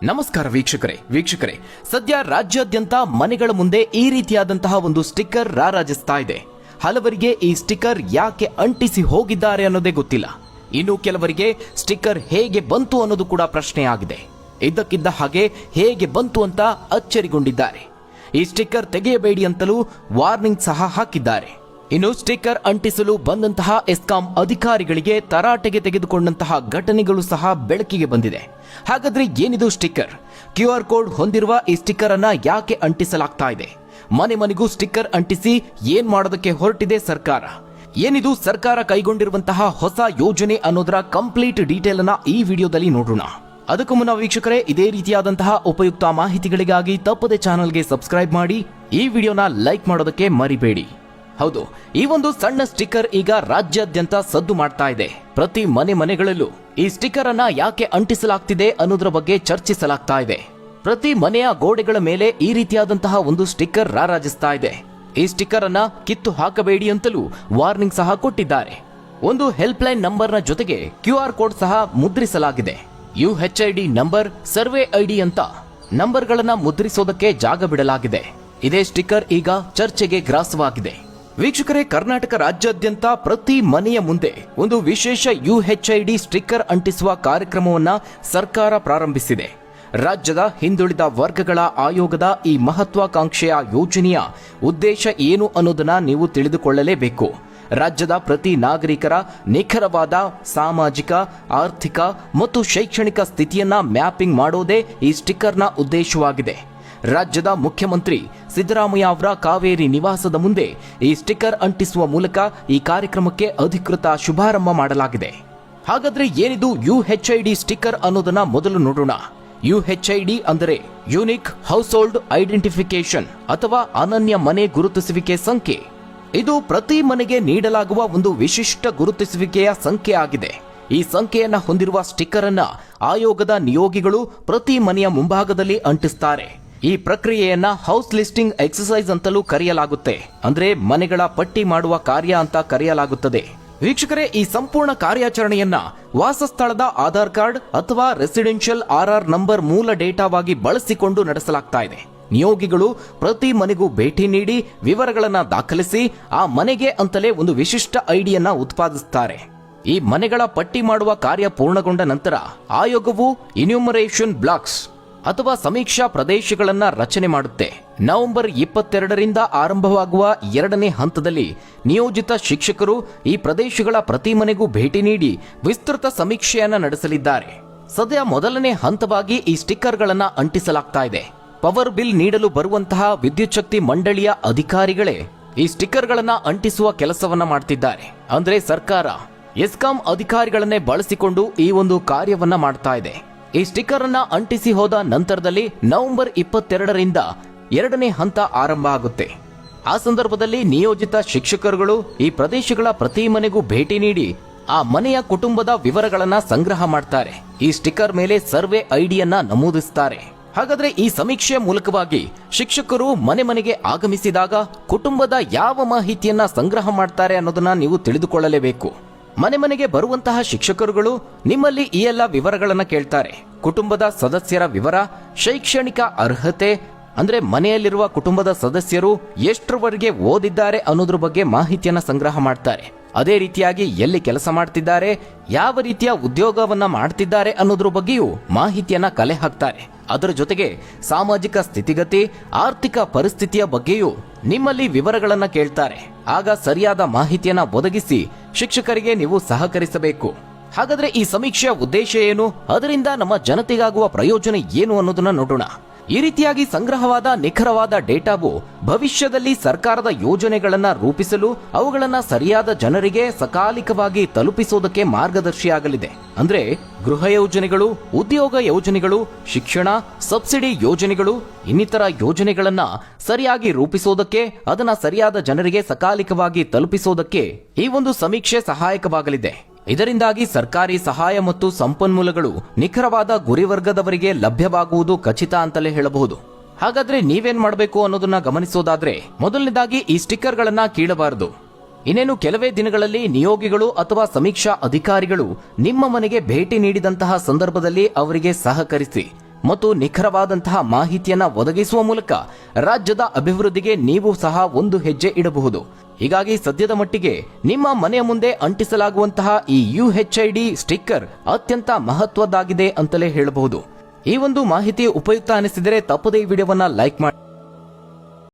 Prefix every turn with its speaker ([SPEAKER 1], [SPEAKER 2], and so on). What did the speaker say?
[SPEAKER 1] ನಮಸ್ಕಾರ ವೀಕ್ಷಕರೇ ಸದ್ಯ ರಾಜ್ಯಾದ್ಯಂತ ಮನೆಗಳ ಮುಂದೆ ಈ ರೀತಿಯಾದಂತಹ ಒಂದು ಸ್ಟಿಕ್ಕರ್ ರಾರಾಜಿಸ್ತಾ ಇದೆ. ಹಲವರಿಗೆ ಈ ಸ್ಟಿಕ್ಕರ್ ಯಾಕೆ ಅಂಟಿಸಿ ಹೋಗಿದ್ದಾರೆ ಅನ್ನೋದೇ ಗೊತ್ತಿಲ್ಲ. ಇನ್ನು ಕೆಲವರಿಗೆ ಸ್ಟಿಕ್ಕರ್ ಹೇಗೆ ಬಂತು ಅನ್ನೋದು ಕೂಡ ಪ್ರಶ್ನೆಯಾಗಿದೆ. ಇದ್ದಕ್ಕಿದ್ದ ಹಾಗೆ ಹೇಗೆ ಬಂತು ಅಂತ ಅಚ್ಚರಿಗೊಂಡಿದ್ದಾರೆ. ಈ ಸ್ಟಿಕ್ಕರ್ ತೆಗೆಯಬೇಡಿ ಅಂತಲೂ ವಾರ್ನಿಂಗ್ ಸಹ ಹಾಕಿದ್ದಾರೆ. ಇನ್ನು ಸ್ಟಿಕ್ಕರ್ ಅಂಟಿಸಲು ಬಂದಂತಹ ಎಸ್ಕಾಂ ಅಧಿಕಾರಿಗಳಿಗೆ ತರಾಟೆಗೆ ತೆಗೆದುಕೊಂಡಂತಹ ಘಟನೆಗಳು ಸಹ ಬೆಳಕಿಗೆ ಬಂದಿದೆ. ಹಾಗಾದ್ರೆ ಏನಿದು ಸ್ಟಿಕ್ಕರ್? QR ಕೋಡ್ ಹೊಂದಿರುವ ಈ ಸ್ಟಿಕ್ಕರ್ ಅನ್ನ ಯಾಕೆ ಅಂಟಿಸಲಾಗ್ತಾ ಇದೆ? ಮನೆ ಮನೆಗೂ ಸ್ಟಿಕ್ಕರ್ ಅಂಟಿಸಿ ಏನ್ ಮಾಡೋದಕ್ಕೆ ಹೊರಟಿದೆ ಸರ್ಕಾರ? ಏನಿದು ಸರ್ಕಾರ ಕೈಗೊಂಡಿರುವಂತಹ ಹೊಸ ಯೋಜನೆ ಅನ್ನೋದರ ಕಂಪ್ಲೀಟ್ ಡೀಟೇಲ್ ಅನ್ನ ಈ ವಿಡಿಯೋದಲ್ಲಿ ನೋಡೋಣ. ಅದಕ್ಕೂ ಮುನ್ನ ವೀಕ್ಷಕರೇ, ಇದೇ ರೀತಿಯಾದಂತಹ ಉಪಯುಕ್ತ ಮಾಹಿತಿಗಳಿಗಾಗಿ ತಪ್ಪದೆ ಚಾನೆಲ್ಗೆ ಸಬ್ಸ್ಕ್ರೈಬ್ ಮಾಡಿ, ಈ ವಿಡಿಯೋನ ಲೈಕ್ ಮಾಡೋದಕ್ಕೆ ಮರಿಬೇಡಿ. ಹೌದು, ಈ ಒಂದು ಸಣ್ಣ ಸ್ಟಿಕ್ಕರ್ ಈಗ ರಾಜ್ಯಾದ್ಯಂತ ಸದ್ದು ಮಾಡ್ತಾ ಇದೆ. ಪ್ರತಿ ಮನೆಗಳಲ್ಲೂ ಈ ಸ್ಟಿಕ್ಕರ್ ಅನ್ನ ಯಾಕೆ ಅಂಟಿಸಲಾಗ್ತಿದೆ ಅನ್ನೋದ್ರ ಬಗ್ಗೆ ಚರ್ಚಿಸಲಾಗ್ತಾ ಇದೆ. ಪ್ರತಿ ಮನೆಯ ಗೋಡೆಗಳ ಮೇಲೆ ಈ ರೀತಿಯಾದಂತಹ ಒಂದು ಸ್ಟಿಕ್ಕರ್ ರಾರಾಜಿಸ್ತಾ ಇದೆ. ಈ ಸ್ಟಿಕ್ಕರ್ ಅನ್ನ ಕಿತ್ತು ಹಾಕಬೇಡಿ ಅಂತಲೂ ವಾರ್ನಿಂಗ್ ಸಹ ಕೊಟ್ಟಿದ್ದಾರೆ. ಒಂದು ಹೆಲ್ಪ್ ಲೈನ್ ನಂಬರ್ನ ಜೊತೆಗೆ QR ಕೋಡ್ ಸಹ ಮುದ್ರಿಸಲಾಗಿದೆ. UHID ನಂಬರ್, ಸರ್ವೆ ID ಅಂತ ನಂಬರ್ಗಳನ್ನ ಮುದ್ರಿಸೋದಕ್ಕೆ ಜಾಗ ಬಿಡಲಾಗಿದೆ. ಇದೇ ಸ್ಟಿಕ್ಕರ್ ಈಗ ಚರ್ಚೆಗೆ ಗ್ರಾಸವಾಗಿದೆ. ವೀಕ್ಷಕರೇ, ಕರ್ನಾಟಕ ರಾಜ್ಯಾದ್ಯಂತ ಪ್ರತಿ ಮನೆಯ ಮುಂದೆ ಒಂದು ವಿಶೇಷ UHID ಸ್ಟಿಕ್ಕರ್ ಅಂಟಿಸುವ ಕಾರ್ಯಕ್ರಮವನ್ನ ಸರ್ಕಾರ ಪ್ರಾರಂಭಿಸಿದೆ. ರಾಜ್ಯದ ಹಿಂದುಳಿದ ವರ್ಗಗಳ ಆಯೋಗದ ಈ ಮಹತ್ವಾಕಾಂಕ್ಷೆಯ ಯೋಜನೆಯ ಉದ್ದೇಶ ಏನು ಅನ್ನೋದನ್ನ ನೀವು ತಿಳಿದುಕೊಳ್ಳಲೇಬೇಕು. ರಾಜ್ಯದ ಪ್ರತಿ ನಾಗರಿಕರ ನಿಖರವಾದ ಸಾಮಾಜಿಕ, ಆರ್ಥಿಕ ಮತ್ತು ಶೈಕ್ಷಣಿಕ ಸ್ಥಿತಿಯನ್ನ ಮ್ಯಾಪಿಂಗ್ ಮಾಡೋದೇ ಈ ಸ್ಟಿಕ್ಕರ್ನ ಉದ್ದೇಶವಾಗಿದೆ. ರಾಜ್ಯದ ಮುಖ್ಯಮಂತ್ರಿ ಸಿದ್ದರಾಮಯ್ಯ ಅವರ ಕಾವೇರಿ ನಿವಾಸದ ಮುಂದೆ ಈ ಸ್ಟಿಕ್ಕರ್ ಅಂಟಿಸುವ ಮೂಲಕ ಈ ಕಾರ್ಯಕ್ರಮಕ್ಕೆ ಅಧಿಕೃತ ಶುಭಾರಂಭ ಮಾಡಲಾಗಿದೆ. ಹಾಗಾದ್ರೆ ಏನಿದು UHID ಸ್ಟಿಕ್ಕರ್ ಅನ್ನೋದನ್ನ ಮೊದಲು ನೋಡೋಣ. UHID ಅಂದರೆ ಯೂನಿಕ್ ಹೌಸ್ ಹೋಲ್ಡ್ ಐಡೆಂಟಿಫಿಕೇಶನ್ ಅಥವಾ ಅನನ್ಯ ಮನೆ ಗುರುತಿಸುವಿಕೆ ಸಂಖ್ಯೆ. ಇದು ಪ್ರತಿ ಮನೆಗೆ ನೀಡಲಾಗುವ ಒಂದು ವಿಶಿಷ್ಟ ಗುರುತಿಸುವಿಕೆಯ ಸಂಖ್ಯೆ ಆಗಿದೆ. ಈ ಸಂಖ್ಯೆಯನ್ನ ಹೊಂದಿರುವ ಸ್ಟಿಕ್ಕರ್ ಅನ್ನ ಆಯೋಗದ ನಿಯೋಗಿಗಳು ಪ್ರತಿ ಮನೆಯ ಮುಂಭಾಗದಲ್ಲಿ ಅಂಟಿಸ್ತಾರೆ. ಈ ಪ್ರಕ್ರಿಯೆಯನ್ನ ಹೌಸ್ ಲಿಸ್ಟಿಂಗ್ ಎಕ್ಸರ್ಸೈಸ್ ಅಂತಲೂ ಕರೆಯಲಾಗುತ್ತೆ. ಅಂದ್ರೆ ಮನೆಗಳ ಪಟ್ಟಿ ಮಾಡುವ ಕಾರ್ಯ ಅಂತ ಕರೆಯಲಾಗುತ್ತದೆ. ವೀಕ್ಷಕರೇ, ಈ ಸಂಪೂರ್ಣ ಕಾರ್ಯಾಚರಣೆಯನ್ನ ವಾಸಸ್ಥಳದ ಆಧಾರ್ ಕಾರ್ಡ್ ಅಥವಾ ರೆಸಿಡೆನ್ಷಿಯಲ್ RR ನಂಬರ್ ಮೂಲ ಡೇಟಾವಾಗಿ ಬಳಸಿಕೊಂಡು ನಡೆಸಲಾಗ್ತಾ ಇದೆ. ನಿಯೋಗಿಗಳು ಪ್ರತಿ ಮನೆಗೂ ಭೇಟಿ ನೀಡಿ ವಿವರಗಳನ್ನ ದಾಖಲಿಸಿ ಆ ಮನೆಗೆ ಅಂತಲೇ ಒಂದು ವಿಶಿಷ್ಟ ಐಡಿಯನ್ನ ಉತ್ಪಾದಿಸುತ್ತಾರೆ. ಈ ಮನೆಗಳ ಪಟ್ಟಿ ಮಾಡುವ ಕಾರ್ಯ ಪೂರ್ಣಗೊಂಡ ನಂತರ ಆಯೋಗವು ಇನ್ಯೂಮರೇಷನ್ ಬ್ಲಾಕ್ಸ್ ಅಥವಾ ಸಮೀಕ್ಷಾ ಪ್ರದೇಶಗಳನ್ನ ರಚನೆ ಮಾಡುತ್ತೆ. ನವೆಂಬರ್ 22ರಿಂದ ಆರಂಭವಾಗುವ 2ನೇ ಹಂತದಲ್ಲಿ ನಿಯೋಜಿತ ಶಿಕ್ಷಕರು ಈ ಪ್ರದೇಶಗಳ ಪ್ರತಿ ಮನೆಗೂ ಭೇಟಿ ನೀಡಿ ವಿಸ್ತೃತ ಸಮೀಕ್ಷೆಯನ್ನ ನಡೆಸಲಿದ್ದಾರೆ. ಸದ್ಯ ಮೊದಲನೇ ಹಂತವಾಗಿ ಈ ಸ್ಟಿಕ್ಕರ್ಗಳನ್ನ ಅಂಟಿಸಲಾಗ್ತಾ ಇದೆ. ಪವರ್ ಬಿಲ್ ನೀಡಲು ಬರುವಂತಹ ವಿದ್ಯುತ್ ಶಕ್ತಿ ಮಂಡಳಿಯ ಅಧಿಕಾರಿಗಳೇ ಈ ಸ್ಟಿಕ್ಕರ್ಗಳನ್ನ ಅಂಟಿಸುವ ಕೆಲಸವನ್ನ ಮಾಡ್ತಿದ್ದಾರೆ. ಅಂದ್ರೆ ಸರ್ಕಾರ ಎಸ್ಕಾಂ ಅಧಿಕಾರಿಗಳನ್ನೇ ಬಳಸಿಕೊಂಡು ಈ ಒಂದು ಕಾರ್ಯವನ್ನ ಮಾಡ್ತಾ ಇದೆ. ಈ ಸ್ಟಿಕ್ಕರ್ ಅನ್ನ ಅಂಟಿಸಿ ಹೋದ ನಂತರದಲ್ಲಿ ನವೆಂಬರ್ 22ರಿಂದ 2ನೇ ಹಂತ ಆರಂಭ ಆಗುತ್ತೆ. ಆ ಸಂದರ್ಭದಲ್ಲಿ ನಿಯೋಜಿತ ಶಿಕ್ಷಕರುಗಳು ಈ ಪ್ರದೇಶಗಳ ಪ್ರತಿ ಮನೆಗೂ ಭೇಟಿ ನೀಡಿ ಆ ಮನೆಯ ಕುಟುಂಬದ ವಿವರಗಳನ್ನ ಸಂಗ್ರಹ ಮಾಡ್ತಾರೆ. ಈ ಸ್ಟಿಕ್ಕರ್ ಮೇಲೆ ಸರ್ವೆ ಐಡಿಯನ್ನ ನಮೂದಿಸುತ್ತಾರೆ. ಹಾಗಾದ್ರೆ ಈ ಸಮೀಕ್ಷೆಯ ಮೂಲಕವಾಗಿ ಶಿಕ್ಷಕರು ಮನೆಗೆ ಆಗಮಿಸಿದಾಗ ಕುಟುಂಬದ ಯಾವ ಮಾಹಿತಿಯನ್ನ ಸಂಗ್ರಹ ಮಾಡ್ತಾರೆ ಅನ್ನೋದನ್ನ ನೀವು ತಿಳಿದುಕೊಳ್ಳಲೇಬೇಕು. ಮನೆಗೆ ಬರುವಂತಹ ಶಿಕ್ಷಕರುಗಳು ನಿಮ್ಮಲ್ಲಿ ಈ ಎಲ್ಲ ವಿವರಗಳನ್ನ ಕೇಳ್ತಾರೆ. ಕುಟುಂಬದ ಸದಸ್ಯರ ವಿವರ, ಶೈಕ್ಷಣಿಕ ಅರ್ಹತೆ, ಅಂದ್ರೆ ಮನೆಯಲ್ಲಿರುವ ಕುಟುಂಬದ ಸದಸ್ಯರು ಎಷ್ಟರವರೆಗೆ ಓದಿದ್ದಾರೆ ಅನ್ನೋದ್ರ ಬಗ್ಗೆ ಮಾಹಿತಿಯನ್ನ ಸಂಗ್ರಹ ಮಾಡ್ತಾರೆ. ಅದೇ ರೀತಿಯಾಗಿ ಎಲ್ಲಿ ಕೆಲಸ ಮಾಡ್ತಿದ್ದಾರೆ, ಯಾವ ರೀತಿಯ ಉದ್ಯೋಗವನ್ನ ಮಾಡ್ತಿದ್ದಾರೆ ಅನ್ನೋದ್ರ ಬಗ್ಗೆಯೂ ಮಾಹಿತಿಯನ್ನ ಕಲೆ ಹಾಕ್ತಾರೆ. ಅದರ ಜೊತೆಗೆ ಸಾಮಾಜಿಕ ಸ್ಥಿತಿಗತಿ, ಆರ್ಥಿಕ ಪರಿಸ್ಥಿತಿಯ ಬಗ್ಗೆಯೂ ನಿಮ್ಮಲ್ಲಿ ವಿವರಗಳನ್ನ ಕೇಳ್ತಾರೆ. ಆಗ ಸರಿಯಾದ ಮಾಹಿತಿಯನ್ನ ಒದಗಿಸಿ ಶಿಕ್ಷಕರಿಗೆ ನೀವು ಸಹಕರಿಸಬೇಕು. ಹಾಗಾದ್ರೆ ಈ ಸಮೀಕ್ಷೆಯ ಉದ್ದೇಶ ಏನು, ಅದರಿಂದ ನಮ್ಮ ಜನತೆಗಾಗುವ ಪ್ರಯೋಜನ ಏನು ಅನ್ನೋದನ್ನ ನೋಡೋಣ. ಈ ರೀತಿಯಾಗಿ ಸಂಗ್ರಹವಾದ ನಿಖರವಾದ ಡೇಟಾವು ಭವಿಷ್ಯದಲ್ಲಿ ಸರ್ಕಾರದ ಯೋಜನೆಗಳನ್ನ ರೂಪಿಸಲು, ಅವುಗಳನ್ನ ಸರಿಯಾದ ಜನರಿಗೆ ಸಕಾಲಿಕವಾಗಿ ತಲುಪಿಸೋದಕ್ಕೆ ಮಾರ್ಗದರ್ಶಿಯಾಗಲಿದೆ. ಅಂದ್ರೆ ಗೃಹ ಯೋಜನೆಗಳು, ಉದ್ಯೋಗ ಯೋಜನೆಗಳು, ಶಿಕ್ಷಣ, ಸಬ್ಸಿಡಿ ಯೋಜನೆಗಳು, ಇನ್ನಿತರ ಯೋಜನೆಗಳನ್ನ ಸರಿಯಾಗಿ ರೂಪಿಸೋದಕ್ಕೆ, ಅದನ್ನ ಸರಿಯಾದ ಜನರಿಗೆ ಸಕಾಲಿಕವಾಗಿ ತಲುಪಿಸೋದಕ್ಕೆ ಈ ಒಂದು ಸಮೀಕ್ಷೆ ಸಹಾಯಕವಾಗಲಿದೆ. ಇದರಿಂದಾಗಿ ಸರ್ಕಾರಿ ಸಹಾಯ ಮತ್ತು ಸಂಪನ್ಮೂಲಗಳು ನಿಖರವಾದ ಗುರಿವರ್ಗದವರಿಗೆ ಲಭ್ಯವಾಗುವುದು ಖಚಿತ ಅಂತಲೇ ಹೇಳಬಹುದು. ಹಾಗಾದ್ರೆ ನೀವೇನ್ ಮಾಡಬೇಕು ಅನ್ನೋದನ್ನ ಗಮನಿಸೋದಾದ್ರೆ, ಮೊದಲನೇದಾಗಿ ಈ ಸ್ಟಿಕ್ಕರ್ಗಳನ್ನ ಕೀಳಬಾರದು. ಇನ್ನೇನು ಕೆಲವೇ ದಿನಗಳಲ್ಲಿ ನಿಯೋಗಿಗಳು ಅಥವಾ ಸಮೀಕ್ಷಾ ಅಧಿಕಾರಿಗಳು ನಿಮ್ಮ ಮನೆಗೆ ಭೇಟಿ ನೀಡಿದಂತಹ ಸಂದರ್ಭದಲ್ಲಿ ಅವರಿಗೆ ಸಹಕರಿಸಿ ಮತ್ತು ನಿಖರವಾದಂತಹ ಮಾಹಿತಿಯನ್ನ ಒದಗಿಸುವ ಮೂಲಕ ರಾಜ್ಯದ ಅಭಿವೃದ್ಧಿಗೆ ನೀವು ಸಹ ಒಂದು ಹೆಜ್ಜೆ ಇಡಬಹುದು. ಹೀಗಾಗಿ ಸದ್ಯದ ಮಟ್ಟಿಗೆ ನಿಮ್ಮ ಮನೆಯ ಮುಂದೆ ಅಂಟಿಸಲಾಗುವಂತಹ ಈ UHID ಸ್ಟಿಕ್ಕರ್ ಅತ್ಯಂತ ಮಹತ್ವದ್ದಾಗಿದೆ ಅಂತಲೇ ಹೇಳಬಹುದು. ಈ ಒಂದು ಮಾಹಿತಿ ಉಪಯುಕ್ತ ಅನಿಸಿದರೆ ತಪ್ಪದೇ ಈ ವಿಡಿಯೋವನ್ನ ಲೈಕ್ ಮಾಡಿ.